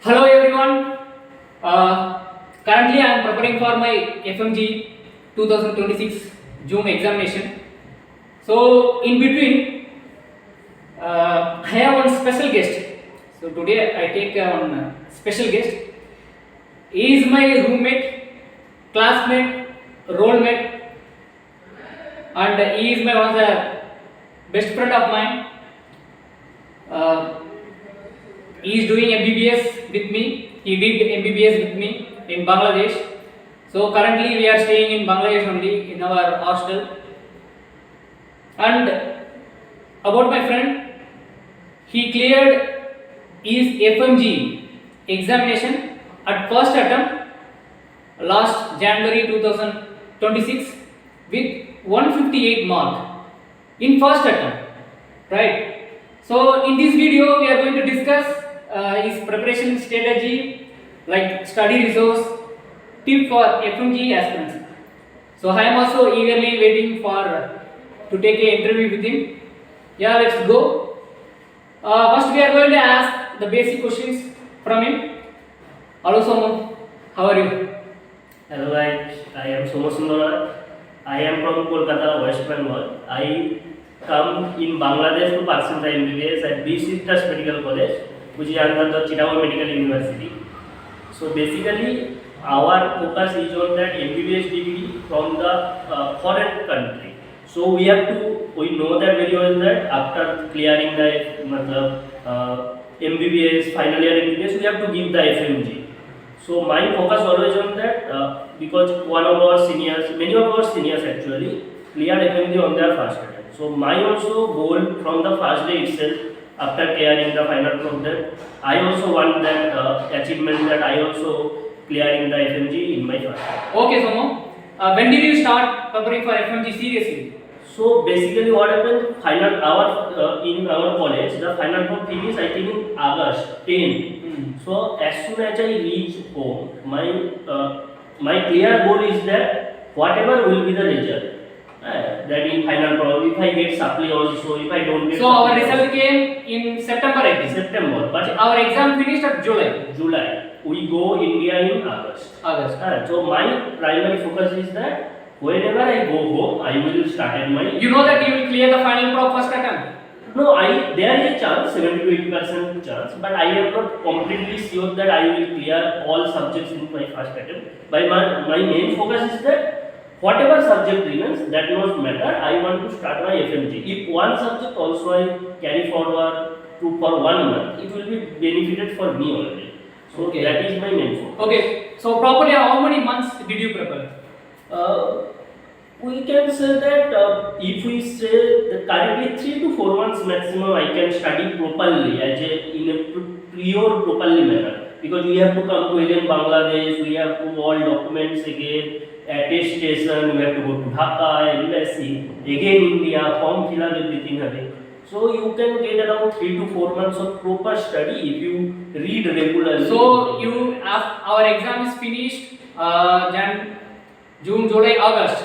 Hello everyone. Currently I am preparing for my FMGE 2026 June examination. So in between, I have one special guest. So today I take one special guest. He is my roommate, classmate, role mate, and he is my one of the best friend of mine. Uh, he is doing MBBS with me. He did MBBS with me in Bangladesh. So currently we are staying in Bangladesh only in our hostel. And about my friend, he cleared his FMGE examination at first attempt last January 2026 with 158 mark in first attempt, right? So in this video we are going to discuss his preparation strategy, like study resource, tip for FMGE aspirants. So I am also eagerly waiting for to take an interview with him. Yeah, let's go. First we are going to ask the basic questions from him. Hello Somo, how are you? Hello guys, I am Somo Sundara. I am from Kolkata, West Bengal. I come in Bangladesh to pursue the MBBS at B.C.Trust Medical College, which is under the Chittagong Medical University. So basically, our focus is on that MBBS degree from the foreign country. So we know that very well that after clearing the MBBS, final year MBBS, we have to give the FMG. So my focus always on that because one of our seniors, many of our seniors actually, cleared FMG on their first attempt. So my also goal from the first day itself, after clearing the final program, I also want that achievement that I also clearing the FMG in my first attempt. Okay Somo, when did you start preparing for FMG seriously? So basically what happened, final hour in our college, the final form finished I think in August 10. So as soon as I reach home, my clear goal is that whatever will be the result, that in final form, if I get supply also, if I don't get So our result came in September I think. September, but Our exam finished at July. July, we go India in August. So my primary focus is that whenever I go home, I will start my. You know that you will clear the final prop first attempt. No, there is a chance, 70 to 80% chance, but I am not completely sure that I will clear all subjects in my first attempt. But my main focus is that whatever subject remains, that does not matter. I want to start my FMG. If one subject also I carry forward for 1 month, it will be benefited for me already. So Okay. that is my main focus. Okay, so properly how many months did you prepare? We can say that if we say that currently 3 to 4 months maximum I can study properly in a pure properly manner, because we have to come to again Bangladesh, we have to all documents again, attestation, we have to go to Dhaka, embassy, again India, form fill up everything again. So you can get around 3 to 4 months of proper study if you read regularly. So our exam is finished June, July, August.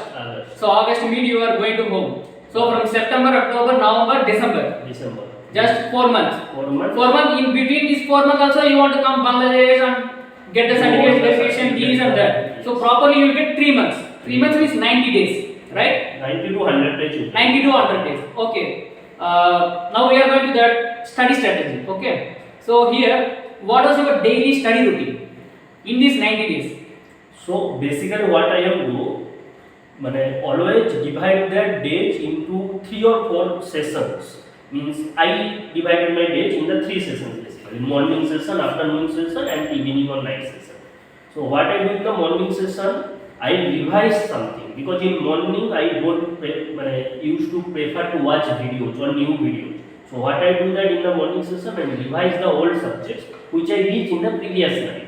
So August mid you are going to home. So from September, October, November, December. Just 4 months. 4 months. 4 months. In between these 4 months also you want to come Bangladesh and get the certificate, verification, these and that. So properly you will get 3 months. 3 months means 90 days, right? 90 to 100 days. 90 to 100 days. Okay. Now we are going to that study strategy. Okay. So here, what was your daily study routine in these 90 days? So basically what I am do, always divide the days into 3 or 4 sessions. Means I divided my days in the 3 sessions basically. Morning session, afternoon session and evening or night session. So what I do in the morning session, I revise something, because in morning I used to prefer to watch videos or new videos. So what I do that in the morning session, I revise the old subjects which I read in the previous night.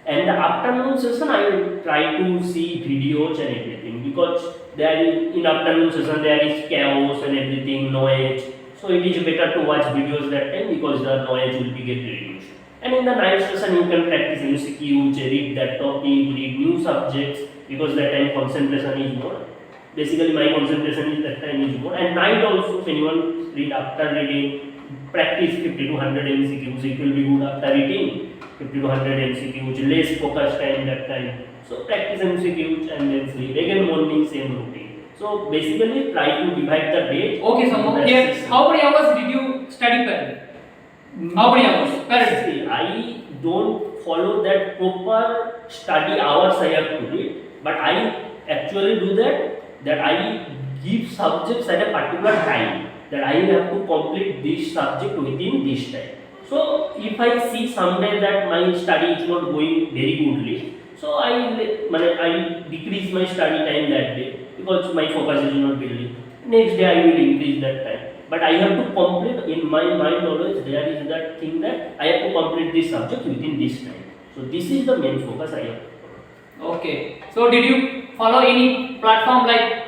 And the afternoon session I will try to see videos and everything, because in afternoon session there is chaos and everything, noise. So it is better to watch videos that time, because the noise will be get reduced. And in the night session you can practice MCQs, read that topic, read new subjects, because that time concentration is more. Basically my concentration is that time is more. And night also, if anyone read after reading practice 50 to 100 MCQs, it will be good after eating 50 to 100 MCQs, less focus time that time. So practice MCQs and then sleep. Again morning same routine. So basically try to divide the day. Okay, so into here, 6 how many hours did you study per day? How many hours per day? See, I don't follow that proper study hours I have to read, but I actually do that I give subjects at a particular time, that I have to complete this subject within this time. So if I see someday that my study is not going very goodly, so I decrease my study time that day because my focus is not building. Next day I will increase that time. But I have to complete, in my mind always there is that thing that I have to complete this subject within this time. So this is the main focus I have to follow. Okay. So did you follow any platform, like,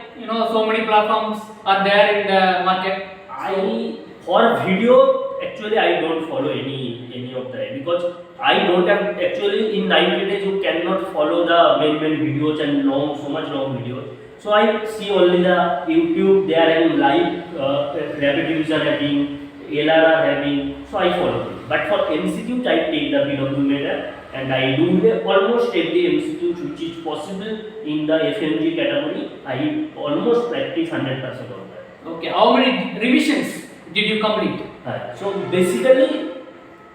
so many platforms are there in the market? For video actually I don't follow any of the, because I don't have, actually in 90 days you cannot follow the main videos and so much long videos. So I see only the YouTube, they are having live rapid revision having, LRR having, so I follow it. But for MCQ I take the BW method and I do almost every MCQ which is possible in the FMGE category. I almost practice 100% of that. Okay. How many revisions did you complete? So basically,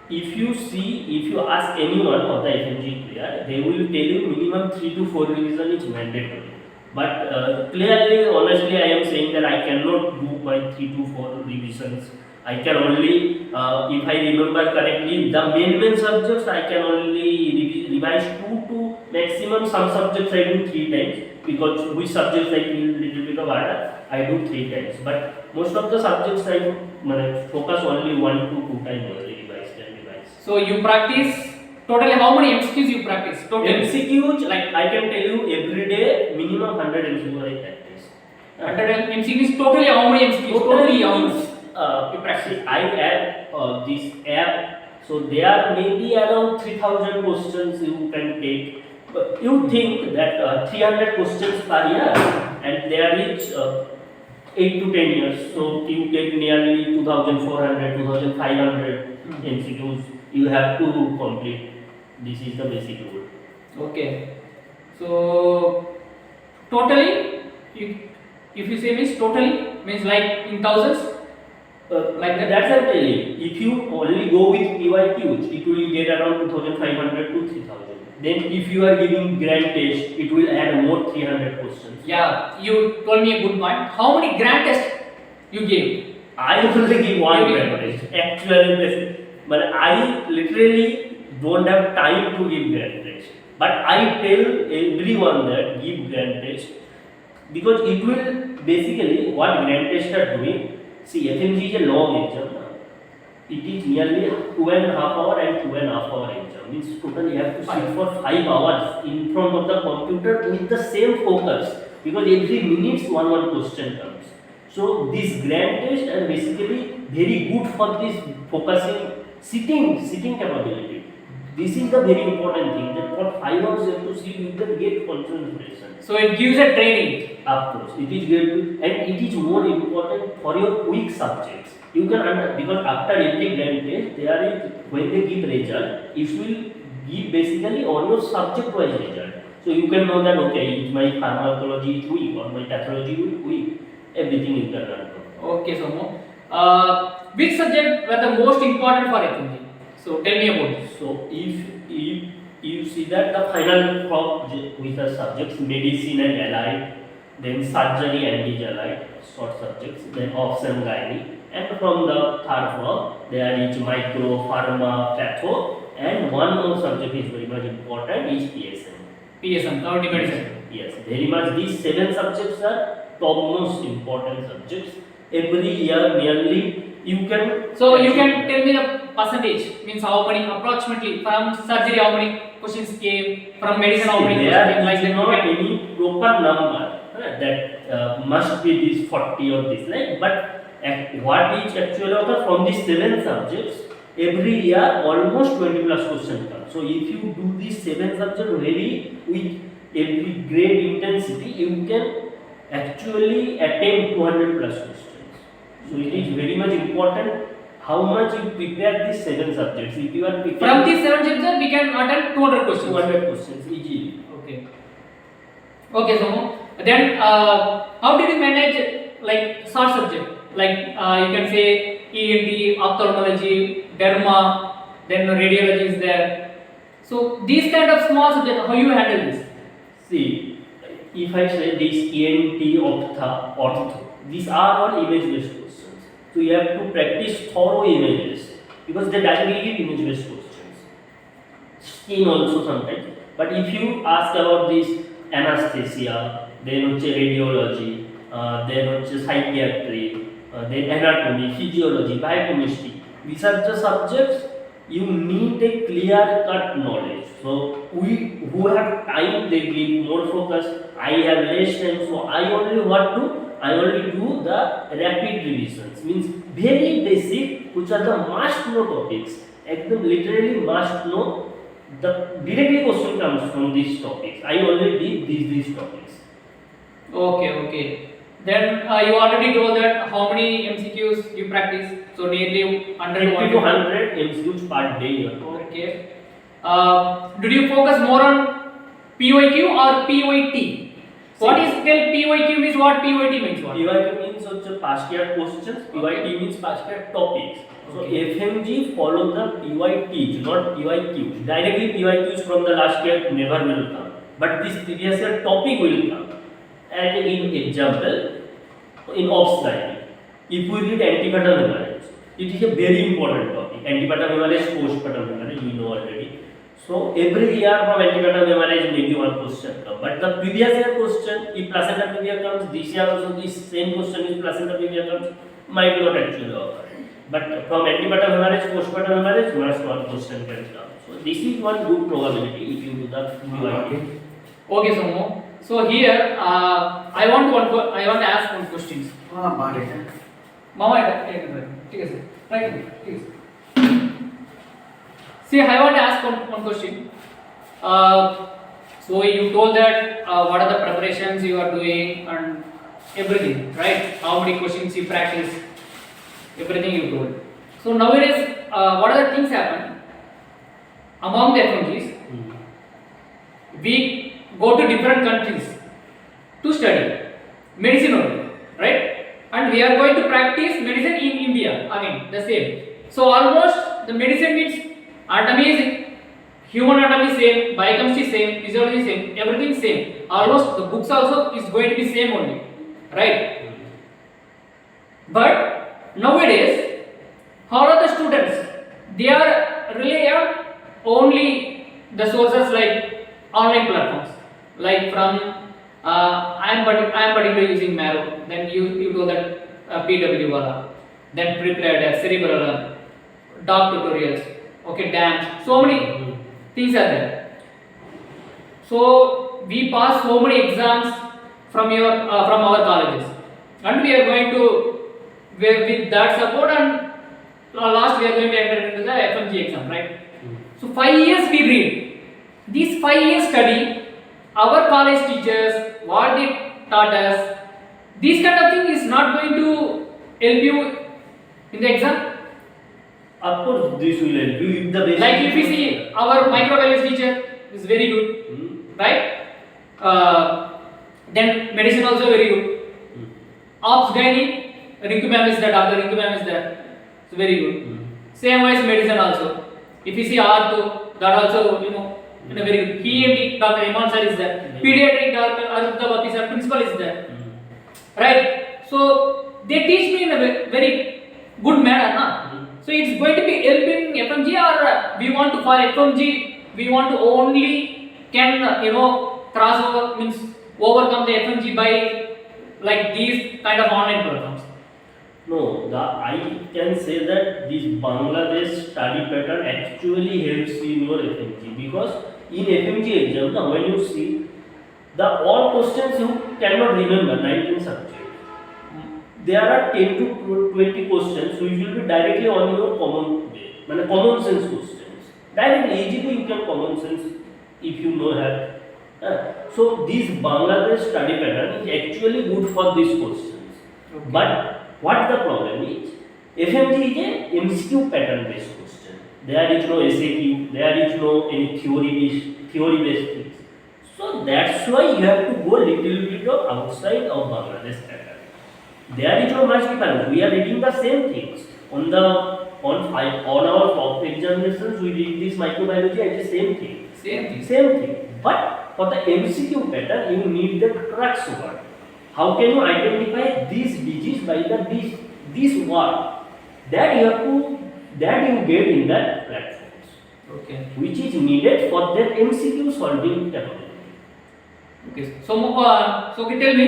if you ask anyone of the FMGE player, they will tell you minimum 3 to 4 revision is mandatory. But clearly, honestly, I am saying that I cannot do my 3 to 4 revisions. I can only, if I remember correctly, the main subjects I can only revise 2 to maximum. Some subjects I do 3 times, because which subjects I feel little bit of harder, I do 3 times. But most of the subjects I focus only 1 to 2 times only, revise. So you practice totally, how many MCQs you practice? Totally. MCQs, like I can tell you, every day minimum 100 MCQs I practice. 100 MCQs, totally how many MCQs? Totally how much? You practice. I have this app, so there may be around 3000 questions you can take. But you think that 300 questions per year, and there is 8 to 10 years, so you take nearly 2400, 2500 MCQs you have to complete. This is the basic rule. Okay. So totally, if you say means totally, means like in thousands, like that. That's what I'm telling you. If you only go with PYQs, it will get around 2500 to 3000. Then if you are giving grand test, it will add more 300 questions. Yeah, you told me a good point. How many grand tests you gave? I only give one grand test. Actually, but I literally don't have time to give grand test. But I tell everyone that give grand test, because it will basically, what grand tests are doing. See, FMGE is a long exam. It is nearly 2.5 hour and 2.5 hour exam. Means totally you have to sit for 5 hours in front of the computer with the same focus, because every minute one question comes. So this grand test are basically very good for this focusing, sitting capability. This is the very important thing, that for 5 hours you have to sit with the get concentration. So it gives a training. Of course, it is good, and it is more important for your quick subjects. You can because after every grand test, there is, when they give result, it will give basically on your subject wise result. So you can know that, okay, is my pharmacology is weak or my pathology is weak. Everything you can learn from. Okay, Somo. Which subject were the most important for FMG? So tell me about this. So if you see that the final crop with the subjects medicine and allied, then surgery and allied short subjects, then ops and gynae, and from the third crop there is micro, pharma, patho, and one more subject is very much important is PSM. PSM, community medicine. Yes, very much. These 7 subjects are top most important subjects. Every year nearly you can. So you can tell me the percentage, means how many approximately, from surgery how many questions came, from medicine how many questions came, like there is that. not any proper number that must be this 40 or this, like, but what is actually occur from these 7 subjects, every year almost 20 plus questions come. So if you do these 7 subjects very with every great intensity, you can actually attempt 200 plus questions. So it is very much important how much you prepare these 7 subjects. If you are preparing From these 7 subjects, we can attend 200 questions. 200 questions easily. Okay. Okay, so then how did you manage like short subject? Like you can say ENT, ophthalmology, derma, then radiology is there. So these kind of small subjects, how you handle this? See, if I say this ENT, ortho, these are all image-based questions. So you have to practice thorough images because they directly give image-based questions. Skin also sometimes. But if you ask about this anesthesia, then radiology, then psychiatry, then anatomy, physiology, biochemistry, these are the subjects you need a clear-cut knowledge. So we who have time, they give more focus. I have less time, so I only do the rapid revisions. Means very basic, which are the must know topics. Ekdam literally must know. The directly question comes from these topics. I only did these topics. Okay. Then you already told that how many MCQs you practice. So nearly 100 50 to 100 MCQs per day. Okay. Did you focus more on PYQ or PYT? What is PYQ means? What PYT means? What? PYQ means past year questions. PYT means past year topics. So FMG follow the PYT, not PYQ. Directly PYQs from the last year never will come. But this previous year topic will come. And in example, in ops line, if we read antepartum hemorrhage, it is a very important topic. Antepartum hemorrhage, postpartum hemorrhage, you know already. So every year from antepartum hemorrhage maybe one question comes. But the previous year question, if placenta previa comes, this year also this same question is placenta previa comes, might not actually occur. But from antepartum hemorrhage, postpartum hemorrhage, must one question can come. So this is one good probability if you do the PYT. Okay, Somo. So here I want to ask one question. Mama, ठीक है sir. Right, ठीक है. See, I want to ask one question. So you told that what are the preparations you are doing and everything, right? How many questions you practice, everything you told. So nowadays, what are the things happen among the FMGs? We go to different countries to study medicine only, right? And we are going to practice medicine in India again, the same. So almost the medicine means anatomy is human anatomy same, biochemistry same, physiology same, everything same. Almost the books also is going to be same only, right? But nowadays, how are the students? They are rely on only the sources like online platforms, like from I am particularly using Marrow. Then you do that PW wala, then prepared cerebral, doc tutorials, okay, dams. So many things are there. So we pass so many exams from our colleges, and we are going to with that support, and last we are going to enter into the FMG exam, right? So 5 years we read. These 5 years study, our college teachers, what they taught us, this kind of thing is not going to help you in the exam. Of course, this will help you if the basic. Like if we see our microbiology teacher is very good, right? Then medicine also very good. Ops gynae, Rinku ma'am is there, Dr. Rinku ma'am is there, it's very good. Same as medicine also. If you see ortho, that also in a very good. ENT, Dr. Iman sir is there. Pediatric, Dr. Arupta Bhatti sir, principal is there, right? So they teach me in a very good manner, na? So it's going to be helping FMG, or we want to for FMG, we want to only can cross over, means overcome the FMG by like these kind of online programs. No, I can say that this Bangladesh study pattern actually helps in your FMG, because in FMG exam, now when you see the all questions you cannot remember 19 subjects. There are 10 to 20 questions which will be directly on your common way, common sense questions. Directly, easily you can common sense if you know how. So this Bangladesh study pattern is actually good for these questions. Okay. But what the problem is, FMG is a MCQ pattern based question. There is no SAQ, there is no any theory based things. So that's why you have to go little bit of outside of Bangladesh pattern. There is no much difference. We are reading the same things on our top examinations. We read this microbiology and the same thing. Same thing. But for the MCQ pattern, you need the crux word. How can you identify this disease by this word? That you get in the platforms. Okay. Which is needed for the MCQ solving capability. Okay. So can you tell me,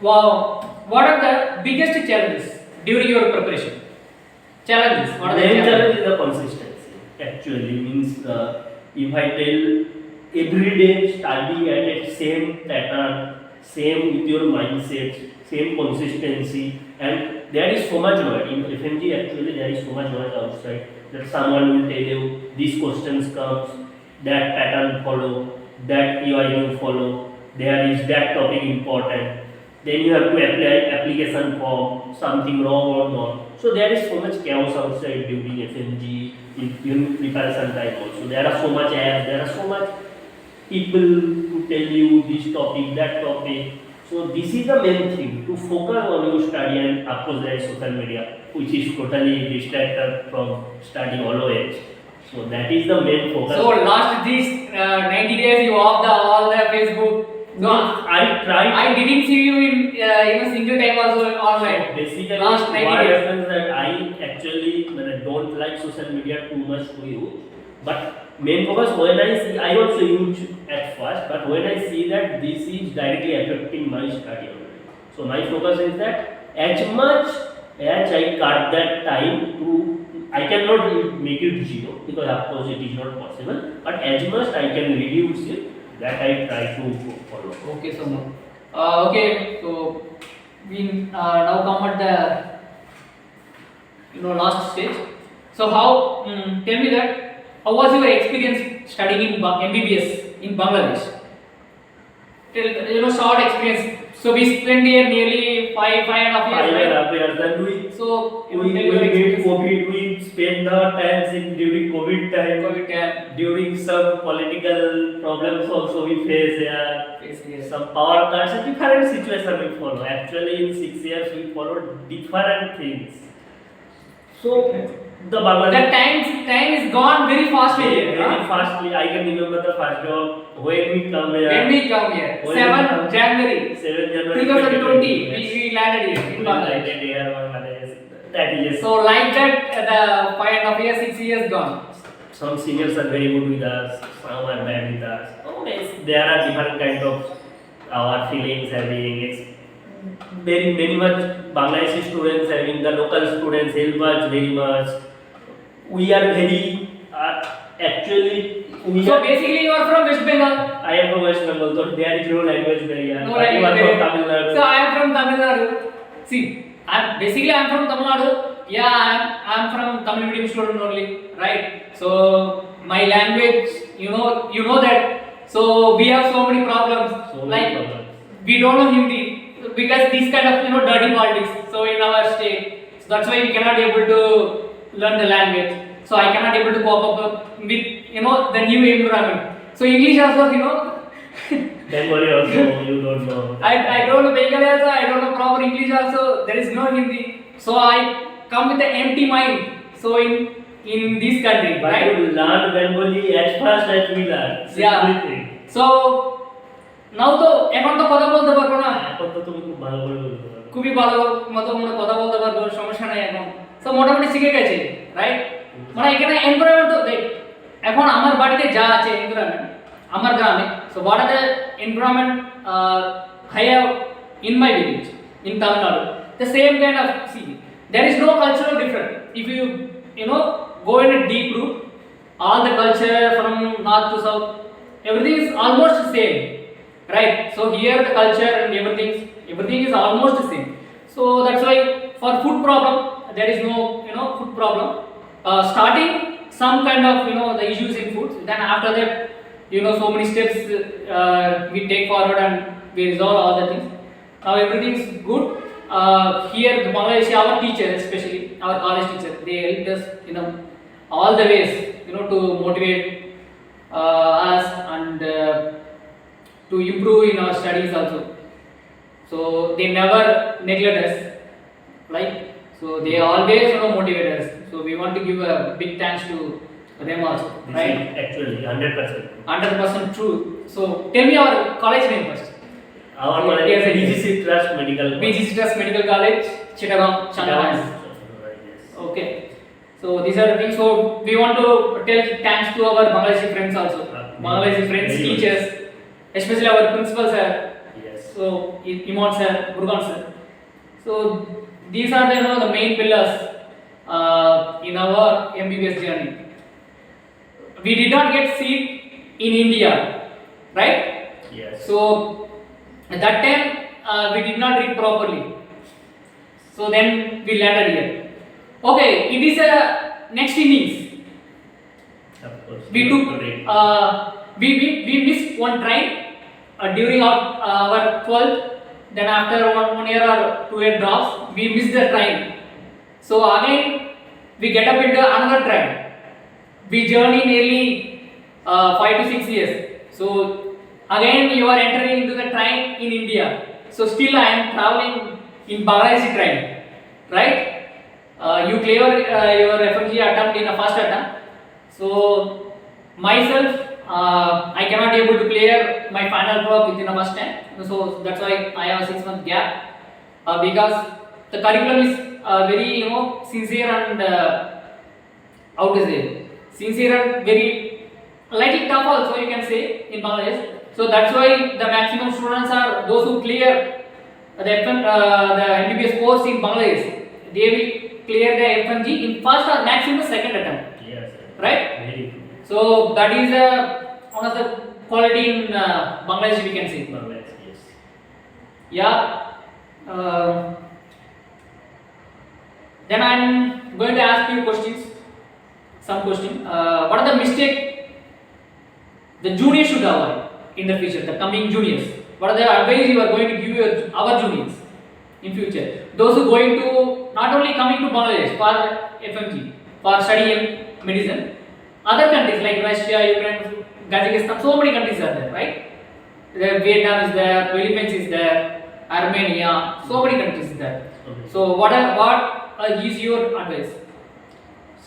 wow, what are the biggest challenges during your preparation? Challenges. What are the Main challenges? challenge is the consistency. Actually, means if I tell every day study at a same pattern, same with your mindset, same consistency, and there is so much noise in FMG. Actually, there is so much noise outside that someone will tell you these questions comes, that pattern follow, that EIU follow, there is that topic important. Then you have to apply application form, something wrong or not. So there is so much chaos outside during FMG in preparation time also. There are so much apps, there are so much people to tell you this topic, that topic. So this is the main thing, to focus on your study, and of course there is social media, which is totally distracted from studying always. So that is the main focus. So last these 90 days you off all the Facebook. No, I tried. I didn't see you in a single time also online. Basically, Last 90 what days. happens that I actually don't like social media too much to use. But main focus when I see, I also use at first, but when I see that this is directly affecting my study already. So my focus is that as much as I cut that time to, I cannot make it zero because of course it is not possible. But as much I can reduce it, that I try to follow. Okay, so okay, so we now come at the last stage. So how? Tell me that. How was your experience studying in MBBS in Bangladesh? Short experience. So we spent here nearly five and a half years. 5.5 years, and we made COVID. We spent the times during COVID time. During some political problems also we face Yes. some power cuts. A different situation we follow. Actually, in 6 years we followed different things. So the Bangladesh. Time is gone very fastly. Very fastly. I can remember the first job when we come here. 7 January 2020, we landed here in Bangladesh. That is. So like that, the 5.5 years, 6 years gone. Some seniors are very good with us, some are bad with us. There are different kind of our feelings having. Very much Bangladeshi students having, the local students help us very much. We are very actually. So basically, you are from West Bengal. I am from West Bengal, so there is no language barrier. No language barrier. From Tamil Nadu. So I am from Tamil Nadu. See, I'm from Tamil Nadu. Yeah, I'm from Tamil medium student only, right? So my language, you know that. So we have so many problems. We don't know Hindi because this kind of dirty politics. So in our state, so that's why we cannot able to learn the language. So I cannot able to cope up with the new environment. So English also Bengali also you don't know. I don't know Bengali also. I don't know proper English also. There is no Hindi. So I come with an empty mind. So in this country, but right? you learn Bengali as fast as we learn. Yeah. So now এখন তো কথা বলতে পারবো না। এখন তো তুমি খুব ভালো করে বলতে পারো। খুবই ভালো মতো কথা বলতে পারবো, সমস্যা নাই এখন। সো মোটামুটি শিখে গেছে, রাইট? মানে এখানে এনভায়রনমেন্ট তো দেখ, এখন আমার বাড়িতে যা আছে এনভায়রনমেন্ট আমার গ্রামে, so what are the environment I have in my village in Tamil Nadu, the same kind of, see, there is no cultural difference. If you go in a deep root, all the culture from north to south, everything is almost the same, right? So here the culture and everything is almost the same. So that's why for food problem there is no food problem. Starting some kind of the issues in food, then after that so many steps we take forward and we resolve all the things. Now everything is good. here the Bangladeshi, our teacher, especially our college teacher, they helped us, all the ways, to motivate us and to improve in our studies also. So they never neglect us, right? So they always, motivate us. So we want to give a big thanks to them also, This right? is actually 100%. 100% true. So tell me our college name first. Our college Yes, is yes. BGC Trust Medical College. BGC Trust Medical College, Chittagong, Chandranagar. Yes. Okay. So these are the things. So we want to tell thanks to our Bangladeshi friends also. Bangladeshi friends, Very much. teachers, especially our principal sir. Yes. So Imon sir, Burgan sir. So these are the main pillars in our MBBS journey. We did not get seat in India, right? Yes. So at that time we did not read properly. So then we landed here. Okay, it is a next innings. Of course. We took we missed one train during our 12th. Then after one year or 2 year drops, we missed the train. So again we get up into another train. We journey nearly 5 to 6 years. So again you are entering into the train in India. So still I am traveling in Bangladeshi train, right? You clear your FMGE attempt in a first attempt. So myself, I cannot able to clear my final prop within a first time. So that's why I have a 6 month gap because the curriculum is very sincere and how to say sincere and very lightly tough also you can say in Bangladesh. So that's why the maximum students are those who clear the MBBS course in Bangladesh. They will clear the FMG in first or maximum second attempt. Yes. Right? Very good. So that is one of the quality in Bangladesh we can say. Bangladesh, yes. Yeah. Then I am going to ask you questions. Some question. What are the mistake the juniors should avoid in the future? The coming juniors. What are the advice you are going to give our juniors in future? Those who going to not only coming to Bangladesh for FMG for studying medicine, other countries like Russia, Ukraine, Kazakhstan, so many countries are there, right? Vietnam is there, Philippines is there, Armenia, so many countries is there. Okay. So what is your advice?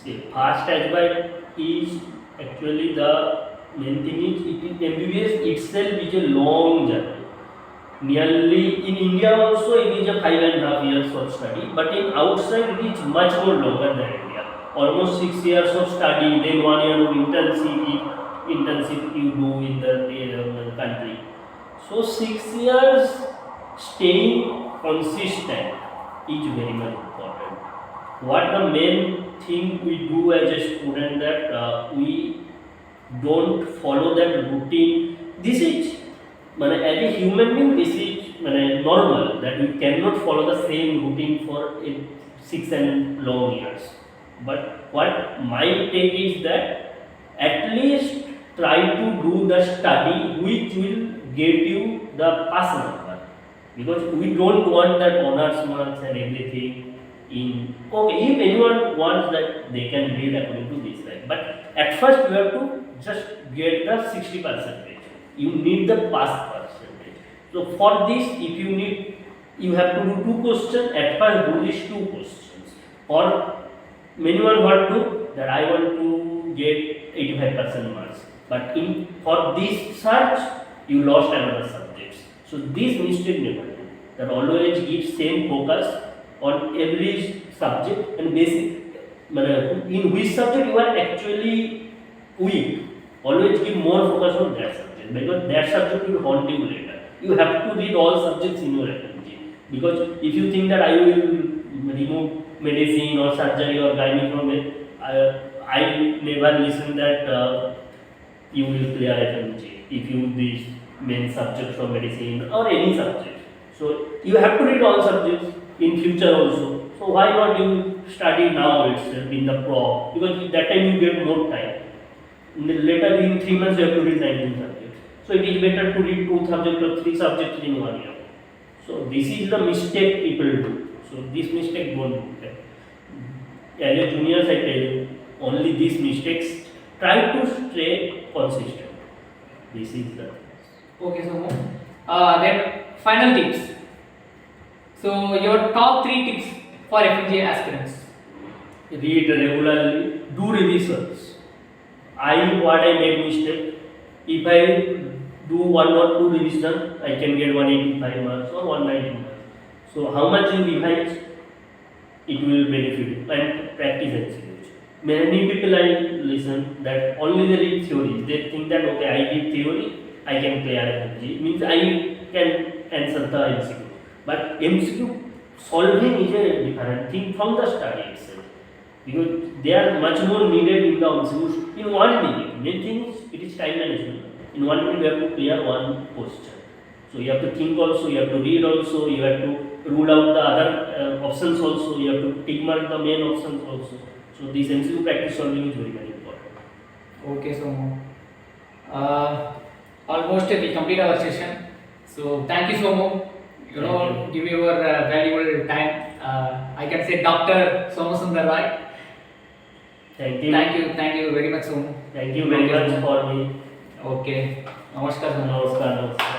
See, fast advice is actually the main thing is MBBS itself is a long journey. Nearly in India also it is a 5.5 years of study, but in outside it is much more longer than India. Almost 6 years of study, then 1 year of internship you do in the country. So 6 years staying consistent is very much important. What the main thing we do as a student that we don't follow that routine. This is as a human being, this is normal that we cannot follow the same routine for 6 and long years. But what my take is that at least try to do the study which will get you the pass number, because we don't want that honors marks and everything in. Okay, if anyone wants that, they can read according to this, right? But at first you have to just get the 60%. You need the pass percentage. So for this, if you need, you have to do 2 questions. At first, do these 2 questions. Or many one want to that I want to get 85% marks. But for this search, you lost another subjects. So this mistake never do. That always give same focus on every subject and basic. In which subject you are actually weak. Always give more focus on that subject, because that subject will haunt you later. You have to read all subjects in your FMG, because if you think that I will remove medicine or surgery or gynae from it, I never listen that you will clear FMG if you these main subjects from medicine or any subject. So you have to read all subjects in future also. So why not you study now itself in the pro, because that time you get more time. Later in 3 months you have to read 19 subjects. So it is better to read 2 subjects or 3 subjects in 1 year. So this is the mistake people do. So this mistake don't do that. As a juniors, I tell you, only these mistakes try to stay consistent. This is the Okay, so then final tips. So your top 3 tips for FMGA aspirants. read regularly, do revisions. What I made mistake. If I do 1 or 2 revision, I can get 185 marks or 190 marks. So how much you revise, it will benefit you and practice execution. Many people I listen that only they read theory. They think that okay, I read theory, I can clear FMG. It means I can answer the MCQ. But MCQ solving is a different thing from the study itself. Because they are much more needed in the MCQ in 1 minute. Main thing is it is time management. In 1 minute you have to clear one question. So you have to think also, you have to read also, you have to rule out the other options also, you have to tick mark the main options also. So this MCQ practice solving is very very important. Okay, so almost we complete our session. So thank you so much. Give your valuable time. I can say Dr. Somasundar Rai. Thank you. Thank you very much, Somu. Thank you very much for me. Okay. Namaskar, Somu. Namaskar. Namaskar.